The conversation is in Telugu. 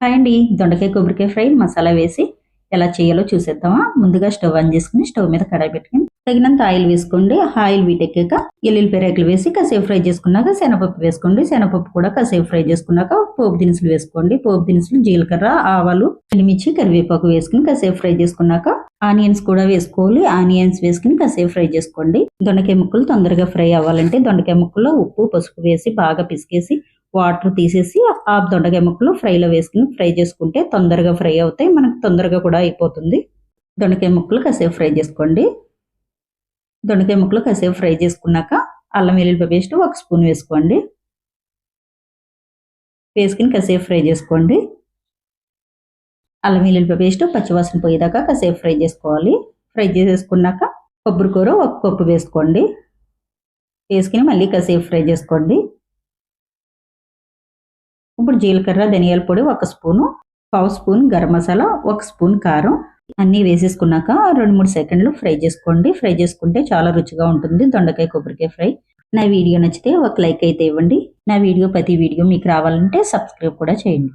హాయ్ అండి, దొండకాయ కొబ్బరికాయ ఫ్రై మసాలా వేసి ఎలా చేయాలో చూసేద్దామా. ముందుగా స్టవ్ ఆన్ చేసుకుని స్టవ్ మీద కడాయి పెట్టుకుని తగినంత ఆయిల్ వేసుకోండి. ఆయిల్ వీటెక్కాక ఎల్లుల్లిపాయ రేకులు వేసి కాసేపు ఫ్రై చేసుకున్నాక శనగపప్పు వేసుకోండి. శనగపప్పు కూడా కాసేపు ఫ్రై చేసుకున్నాక పోపు దినుసులు వేసుకోండి. పోపు దినుసులు జీలకర్ర, ఆవాలు, ఎండుమిర్చి, కరివేపాకు వేసుకుని కాసేపు ఫ్రై చేసుకున్నాక ఆనియన్స్ కూడా వేసుకోవాలి. ఆనియన్స్ వేసుకుని కాసేపు ఫ్రై చేసుకోండి. దొండకాయ ముక్కలు తొందరగా ఫ్రై అవ్వాలంటే దొండకాయ ముక్కల్లో ఉప్పు, పసుపు వేసి బాగా పిసికేసి వాటర్ తీసేసి ఆ దొండకాయ ముక్కలు ఫ్రైలో వేసుకుని ఫ్రై చేసుకుంటే తొందరగా ఫ్రై అవుతాయి, మనకు తొందరగా కూడా అయిపోతుంది. దొండకాయ ముక్కలు కాసేపు ఫ్రై చేసుకోండి. దొండకాయ ముక్కలు కాసేపు ఫ్రై చేసుకున్నాక అల్లం వెల్లుల్లి పేస్ట్ 1 స్పూన్ వేసుకోండి. వేసుకుని కాసేపు ఫ్రై చేసుకోండి. అల్లం వెల్లుల్లి పేస్ట్ పచ్చివాసన పోయేదాకా కాసేపు ఫ్రై చేసుకోవాలి. ఫ్రై చేసేసుకున్నాక కొబ్బరి కూర 1 కప్పు వేసుకోండి. వేసుకుని మళ్ళీ కాసేపు ఫ్రై చేసుకోండి. ఇప్పుడు జీలకర్ర, ధనియాల పొడి 1 spoon, 1/2 spoon garam masala, 1 spoon కారం అన్నీ వేసేసుకున్నాక 2-3 సెకండ్లు ఫ్రై చేసుకోండి. ఫ్రై చేసుకుంటే చాలా రుచిగా ఉంటుంది దొండకాయ కొబ్బరికాయ ఫ్రై. నా వీడియో నచ్చితే ఒక లైక్ అయితే ఇవ్వండి. నా వీడియో ప్రతి వీడియో మీకు రావాలంటే సబ్స్క్రైబ్ కూడా చేయండి.